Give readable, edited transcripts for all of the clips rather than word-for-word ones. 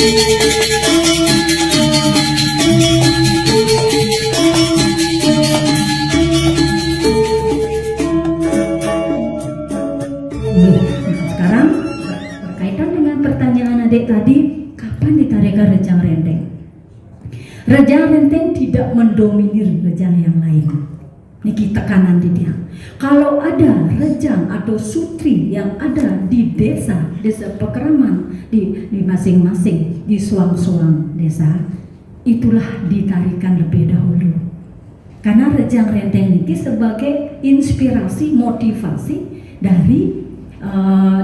Sekarang berkaitan dengan pertanyaan adik tadi, kapan ditarikan rejang renteng? Rejang renteng tidak mendominir rejang yang lain. Niki tekanan di dia. Kalau ada rejang atau sutri yang ada di desa pekeraman, di masing-masing di suang-suang desa, itulah ditarikan lebih dahulu. Karena rejang renteng ini sebagai inspirasi, motivasi dari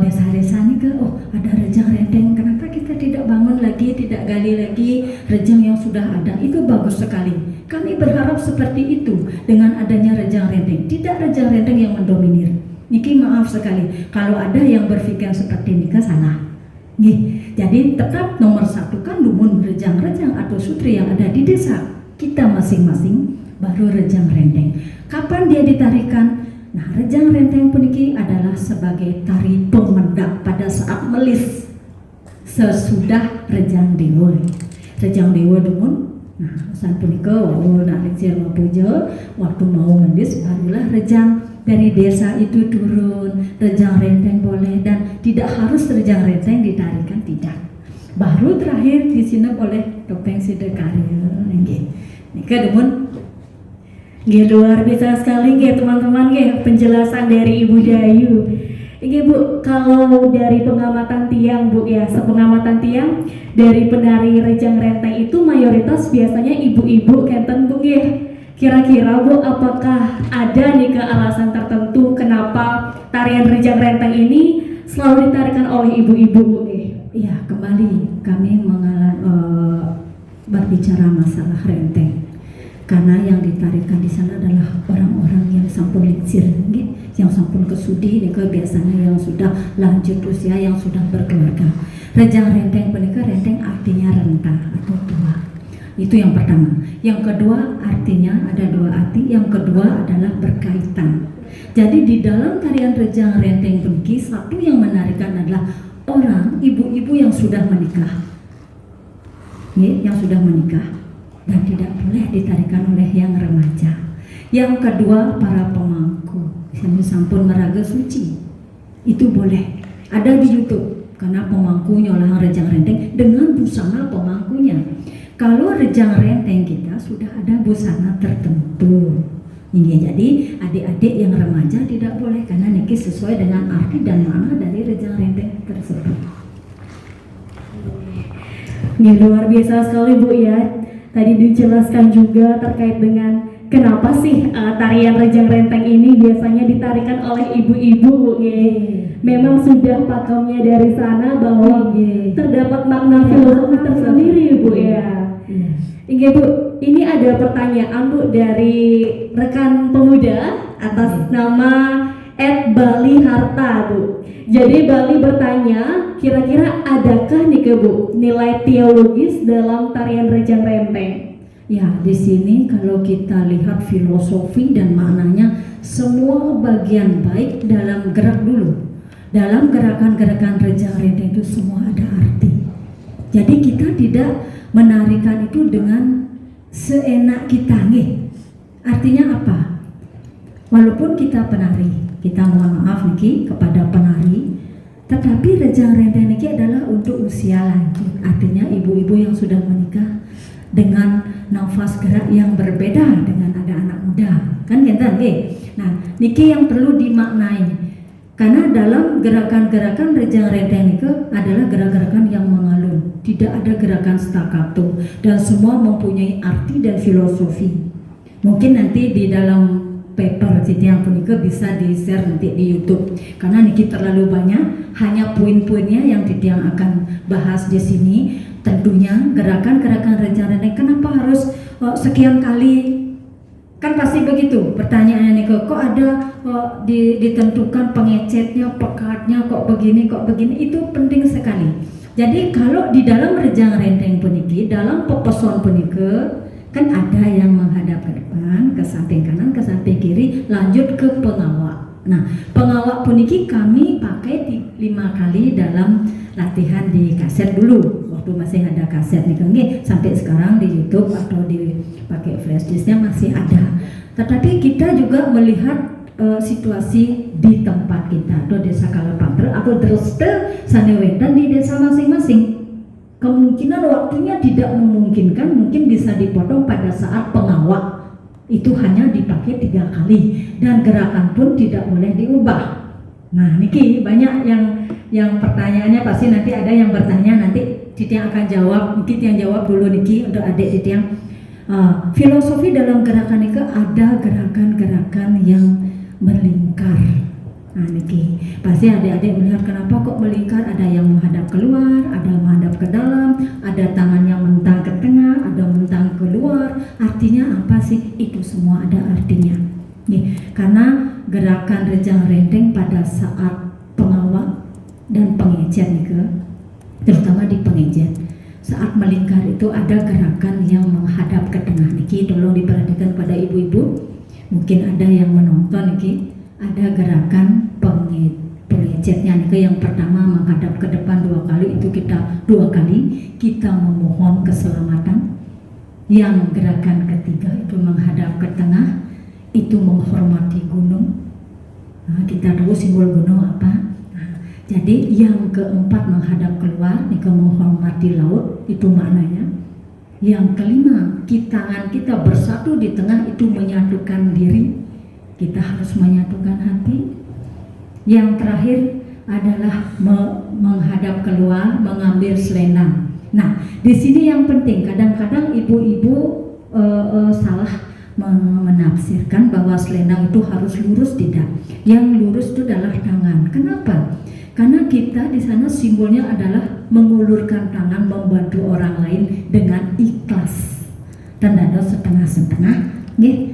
desa-desa ini ke, oh ada rejang renteng, kenapa kita tidak bangun lagi, tidak gali lagi rejang yang sudah ada? Itu bagus sekali. Kami berharap seperti itu dengan adanya rejang renteng, tidak rejang renteng yang mendominir. Niki maaf sekali kalau ada yang berpikir seperti ini, salah. Nih, jadi tetap nomor satu kan lumun rejang-rejang atau sutri yang ada di desa kita masing-masing, baru rejang renteng. Kapan dia ditarikan? Nah, rejang renteng puniki adalah sebagai tari pemendak pada saat melis sesudah rejang dewa. Rejang dewa dumun. Nah, saat punika nak lecir puja, waktu mau melis barulah rejang dari desa itu turun. Rejang renteng boleh dan tidak harus rejang renteng ditarikan, tidak. Baru terakhir disinap oleh topeng sidekarya. Nika dumun. Luar biasa sekali teman-teman penjelasan dari Ibu Dayu. Bu, kalau dari pengamatan Tiang Bu ya, sepengamatan Tiang dari penari rejang renteng itu mayoritas biasanya ibu-ibu kenten Bu ya. Kira-kira Bu, apakah ada nih alasan tertentu kenapa tarian rejang renteng ini selalu ditarikan oleh ibu-ibu Bu? Iya, kembali kami berbicara masalah renteng. Karena yang ditarikan di sana adalah orang-orang yang sampun liksir, yang sampun kesudi, biasanya yang sudah lanjut usia, yang sudah berkeluarga. Rejang renteng menika renteng artinya renta atau tua. Itu yang pertama. Yang kedua artinya ada dua arti. Yang kedua adalah berkaitan. Jadi di dalam tarian rejang renteng puniki satu yang menarikan adalah orang ibu-ibu yang sudah menikah, yang sudah menikah. Dan tidak boleh ditarikan oleh yang remaja. Yang kedua para pemangku, misalnya sampun meraga suci, itu boleh. Ada di YouTube karena pemangku nyolahan rejang renteng dengan busana pemangkunya. Kalau rejang renteng kita sudah ada busana tertentu. Jadi adik-adik yang remaja tidak boleh karena niki sesuai dengan arti dan makna dari rejang renteng tersebut. Ini luar biasa sekali Bu ya. Tadi dijelaskan juga terkait dengan kenapa sih tarian rejang renteng ini biasanya ditarikan oleh ibu-ibu. Memang sudah pakemnya dari sana bahwa terdapat makna filosofi tersendiri Bu ya. Bu, ini ada pertanyaan Bu dari rekan pemuda atas nama @Bali Harta Bu. Jadi Bali bertanya, kira-kira adakah nih Bu nilai teologis dalam tarian rejang renteng? Ya, di sini kalau kita lihat filosofi dan maknanya, semua bagian baik dalam gerak dulu. Dalam gerakan-gerakan rejang renteng itu semua ada arti. Jadi kita tidak menarikan itu dengan seenak kita Artinya apa? Walaupun kita penari, kita mohon maaf niki kepada penari, tetapi rejang renteng niki adalah untuk usia lanjut. Artinya ibu-ibu yang sudah menikah dengan nafas gerak yang berbeda dengan ada anak muda, kan Nah, niki yang perlu dimaknai. Karena dalam gerakan-gerakan rejang renteng niki adalah gerakan-gerakan yang mengalun, tidak ada gerakan staccato dan semua mempunyai arti dan filosofi. Mungkin nanti di dalam paper yang punika bisa di-share nanti di YouTube karena niki terlalu banyak, hanya poin-poinnya yang Titiang akan bahas di sini. Tentunya gerakan-gerakan rejang renteng kenapa harus sekian kali, kan pasti begitu pertanyaannya kok ada ditentukan pengecetnya, pekatnya, kok begini, itu penting sekali. Jadi kalau di dalam rejang renteng puniki, dalam pepeson punika kan ada yang menghadap ke depan, ke samping kanan, ke samping kiri, lanjut ke pengawak. Nah, pengawak puniki kami pakai 5 kali dalam latihan di kaset dulu. waktu masih ada kaset nih kan, sampai sekarang di YouTube atau dipakai flash disknya masih ada. Tetapi kita juga melihat situasi di tempat kita atau desa Kalapanter atau Dreste Sanewetan di desa masing-masing. Kemungkinan waktunya tidak memungkinkan, mungkin bisa dipotong pada saat pengawak itu hanya dipakai 3 kali dan gerakan pun tidak boleh diubah. Nah Niki banyak yang pertanyaannya pasti nanti ada yang bertanya, nanti Titi yang akan jawab. Niki yang jawab dulu Niki untuk adik Titi yang filosofi dalam gerakan Niki ada gerakan-gerakan yang melingkar. Nah Niki pasti adik-adik melihat kenapa kok melingkar, ada yang menghadap keluar, ada yang menghadap ke dalam, ada tangan yang mentang ke tengah, ada mentang keluar. Artinya apa sih? Itu semua ada artinya. Nih, karena gerakan rejang rendeng pada saat pengawak dan pengejet Niki, terutama di pengejet saat melingkar itu ada gerakan yang menghadap ke tengah Niki. Tolong diperhatikan pada ibu-ibu, mungkin ada yang menonton Niki. Ada gerakan pengejetnya Niki, yang pertama menghadap ke depan 2 kali, itu kita 2 kali kita memohon keselamatan. Yang gerakan ketiga itu menghadap ke tengah, itu menghormati gunung. Nah, kita tahu simbol gunung apa. Nah, jadi yang keempat menghadap keluar, Niki menghormati laut, itu maknanya. Yang kelima, tangan kita bersatu di tengah, itu menyatukan diri. Kita harus menyatukan hati. Yang terakhir adalah menghadap keluar, mengambil selendang. Nah, di sini yang penting, kadang-kadang ibu-ibu salah menafsirkan bahwa selendang itu harus lurus, tidak. Yang lurus itu adalah tangan. Kenapa? Karena kita di sana simbolnya adalah mengulurkan tangan membantu orang lain dengan ikhlas. Dan ada setengah-setengah.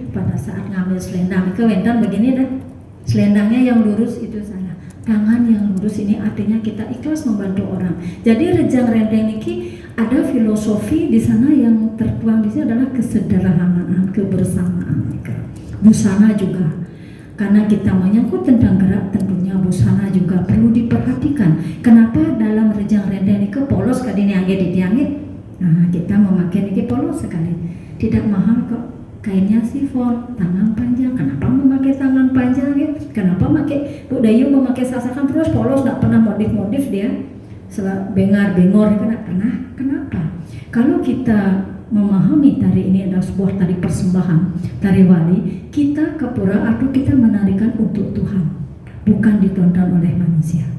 Pada saat ngambil selendang ke wentan begini dah, selendangnya yang lurus itu salah, tangan yang lurus ini artinya kita ikhlas membantu orang. Jadi rejang rendeng niki ada filosofi di sana yang tertuang di sini adalah kesederhanaan, kebersamaan. Busana juga, karena kita menyangkut tentang gerak, tentunya busana juga perlu diperhatikan. Kenapa dalam rejang rendeng niki polos kadini angge ditiange? Nah, kita memakai niki polos sekali, tidak mahal kok. Kainnya sifon, tangan panjang. Kenapa memakai tangan panjang ya? Kenapa memakai Bu Dayu memakai sasakan terus polos, nggak pernah modif-modif dia, bengar-bengor, nggak pernah. Kenapa? Kalau kita memahami tari ini adalah sebuah tari persembahan, tari wali, kita ke pura atau kita menarikan untuk Tuhan, bukan ditonton oleh manusia.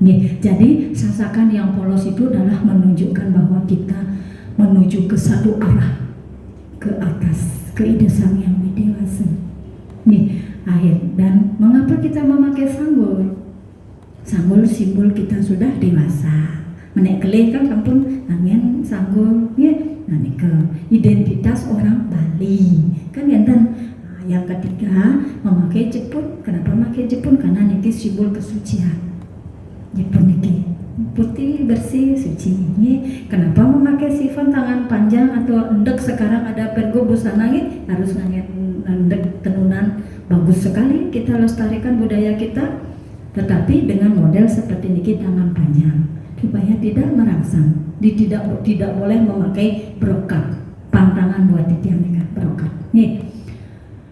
Nih, jadi sasakan yang polos itu adalah menunjukkan bahwa kita menuju ke satu arah, ke atas, ke ide sang yang dewasa. Nih, akhir. Dan mengapa kita memakai sanggul? Sanggul simbol kita sudah dewasa. Menek kelih kan kampung angin sanggul, ya. Nah, ini ke identitas orang Bali. Kan enten. Nah, yang ketiga memakai jepun. Kenapa memakai jepun? Karena niki simbol kesucian. Jepun niki putih, bersih, suci. Kenapa memakai sifon tangan panjang atau endek? Sekarang ada pergo busana harus nganget endek tenunan, bagus sekali. Kita lestarikan budaya kita, tetapi dengan model seperti niki tangan panjang supaya tidak merangsang. Tidak boleh memakai brokat, pantangan buat titian brokat. Nih,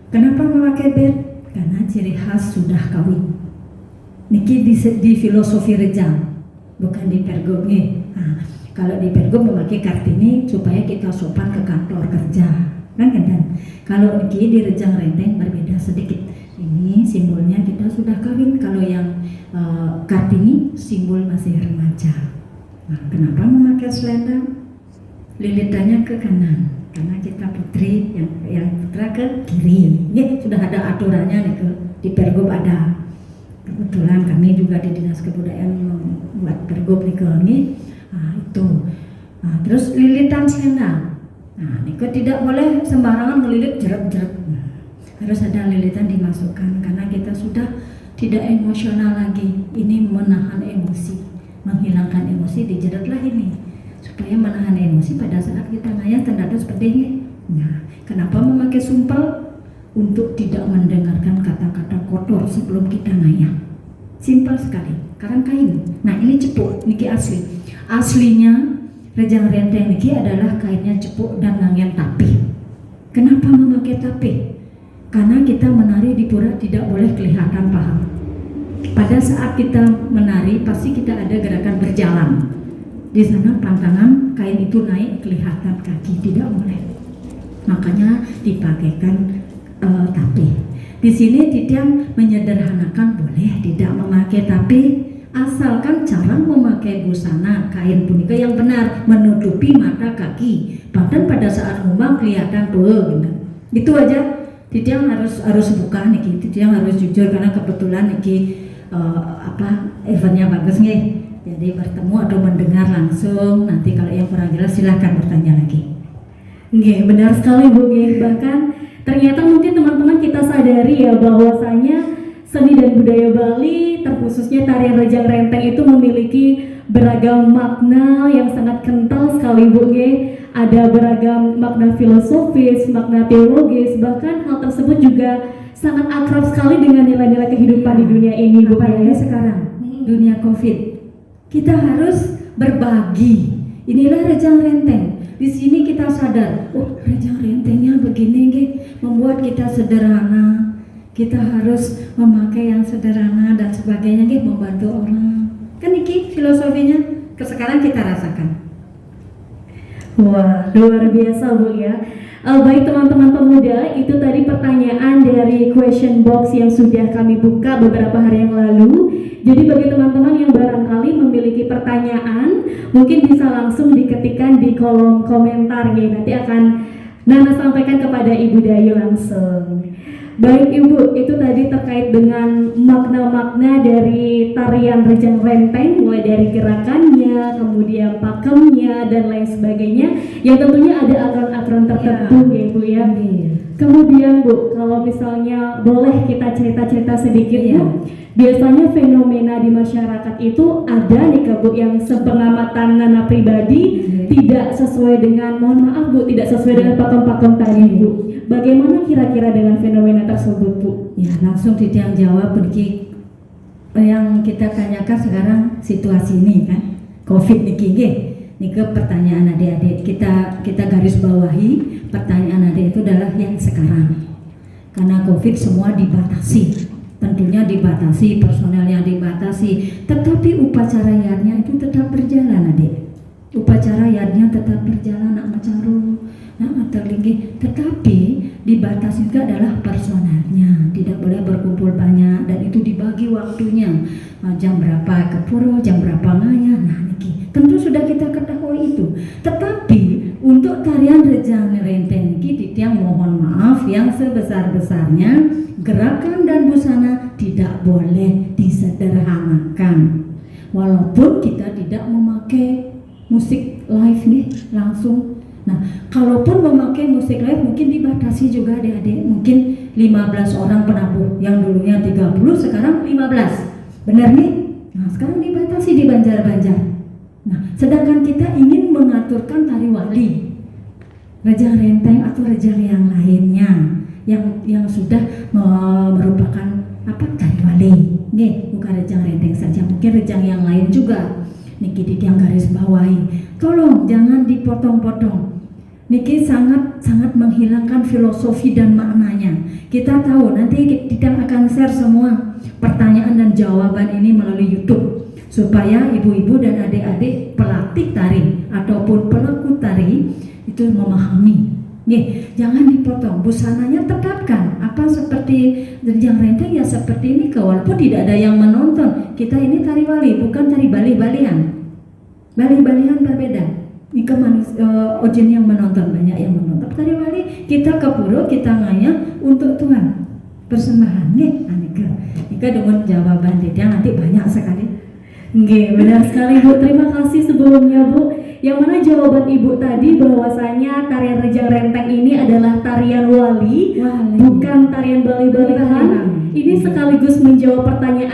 kenapa memakai bed? Karena ciri khas sudah kawin. Niki di filosofi rejang, bukan di pergub nih. Nah, kalau di pergub memakai kartini supaya kita sopan ke kantor kerja, kan? Kalau niki di rejang rendeng berbeda sedikit. Ini simbolnya kita sudah kawin. Kalau yang kartini simbol masih remaja. Nah, kenapa memakai selendang? Lilitannya ke kanan, karena kita putri, yang putra ke kiri. Ini sudah ada aturannya nih, di pergub ada. Kebetulan kami juga di Dinas Kebudayaan membuat pergub ini. Nah, itu. Nah, terus lilitan selendang. Nah, niko tidak boleh sembarangan melilit jeret-jeret. Harus ada lilitan dimasukkan karena kita sudah tidak emosional lagi. Ini menahan emosi, menghilangkan emosi, dijeretlah ini supaya menahan emosi pada saat kita ngayah tanda seperti ini. Nah, kenapa memakai sumpel? Untuk tidak mendengarkan kata-kata kotor sebelum kita ngayah. Simpel sekali, karang kain. Nah ini cepuk, niki asli. Aslinya rejang renteng niki adalah kainnya cepuk dan nganggen tapih. Kenapa memakai tapih? Karena kita menari di pura tidak boleh kelihatan paha. Pada saat kita menari pasti kita ada gerakan berjalan. Di sana pantangan kain itu naik kelihatan kaki, tidak boleh. Makanya dipakaikan tapih. Di sini Titiang menyederhanakan boleh tidak memakai tapih asalkan cara memakai busana kain punika yang benar menutupi mata kaki. Bahkan pada saat ngomong kelihatan tuh gitu. Itu aja. Titiang harus buka niki. Titiang harus jujur karena kebetulan niki eventnya bagus nih. Jadi bertemu atau mendengar langsung. Nanti kalau yang kurang jelas silahkan bertanya lagi. Nggih, benar sekali Bu nggih. Bahkan ternyata mungkin teman-teman kita sadari ya bahwasanya seni dan budaya Bali terkhususnya tarian rejang renteng itu memiliki beragam makna yang sangat kental sekali Bu nggih. Ada beragam makna filosofis, makna teologis, bahkan hal tersebut juga sangat akrab sekali dengan nilai-nilai kehidupan di dunia ini Bu. Apalagi sekarang dunia Covid. Kita harus berbagi. Inilah rejang renteng. Di sini kita sadar, oh rejang rentengnya begini nggih, membuat kita sederhana. Kita harus memakai yang sederhana dan sebagainya nggih, membantu orang. Kan iki filosofinya sekarang kita rasakan. Wah, luar biasa Bu ya. Baik teman-teman pemuda, itu tadi pertanyaan dari question box yang sudah kami buka beberapa hari yang lalu. Jadi bagi teman-teman yang barangkali memiliki pertanyaan, mungkin bisa langsung diketikkan di kolom komentar ya. Nanti akan Nana sampaikan kepada Ibu Dayu langsung. Baik Ibu, itu tadi terkait dengan makna-makna dari tarian rejang renteng, mulai dari gerakannya, kemudian pakemnya dan lain sebagainya, yang tentunya ada aturan-aturan tertentu ya Bu ya. Kemudian Bu, kalau misalnya boleh kita cerita-cerita sedikit Bu, biasanya fenomena di masyarakat itu ada nih Bu yang sepengamatan Nana pribadi tidak sesuai dengan, mohon maaf Bu, tidak sesuai dengan pakem-pakem tadi Bu. Bagaimana kira-kira dengan fenomena tersebut Bu? Ya langsung Titiang jawab begini. Yang kita tanyakan sekarang situasi ini kan Covid niki nggih. Niki pertanyaan adik-adik kita garis bawahi pertanyaan adik itu adalah yang sekarang. Karena Covid semua dibatasi. Tentunya dibatasi, personelnya dibatasi, tetapi upacara yadnya itu tetap berjalan adik. Upacara yadnya tetap berjalan, nak macaru, nak terlinggih, tetapi dibatasi juga adalah personelnya, tidak boleh berkumpul banyak dan itu dibagi waktunya, jam berapa ke pura, jam berapa ngaya. Nah niki tentu sudah kita ketahui itu, tetapi untuk tarian rejang renteng niki Titiang mohon maaf yang sebesar-besarnya gerakan dan busana tidak boleh disederhanakan, walaupun kita tidak memakai musik live nih langsung. Nah, kalaupun memakai musik live mungkin dibatasi juga adik-adik. Mungkin 15 orang penabuh yang dulunya 30 sekarang 15. Benar nih? Nah, sekarang dibatasi di Banjar-Banjar. Nah, sedangkan kita ingin mengaturkan tari wali, rejang renteng atau rejang yang lainnya yang sudah merupakan tari wali. Nih, bukan rejang renteng saja, mungkin rejang yang lain juga. Niki Titiang garis bawahi, tolong jangan dipotong-potong. Niki sangat menghilangkan filosofi dan maknanya. Kita tahu nanti Titiang akan share semua pertanyaan dan jawaban ini melalui YouTube supaya ibu-ibu dan adik-adik pelatih tari ataupun pelaku tari itu memahami. Nih, jangan dipotong, busananya tetapkan. Apa seperti rejang renteng ya seperti ini, walaupun tidak ada yang menonton. Kita ini tari wali, bukan tari bali-balian. Bali-balian berbeda. Ini Ojin yang menonton, banyak yang menonton. Tari wali kita ke pura, kita ngaya untuk Tuhan. Persembahan nih, Anika. Nika dengan jawaban dia nanti banyak sekali. Nggih, benar sekali Bu. Terima kasih sebelumnya Bu. Yang mana jawaban Ibu tadi bahwasanya tarian rejang renteng ini adalah tarian wali. Bukan tarian bali-balian. Ini sekaligus menjawab pertanyaan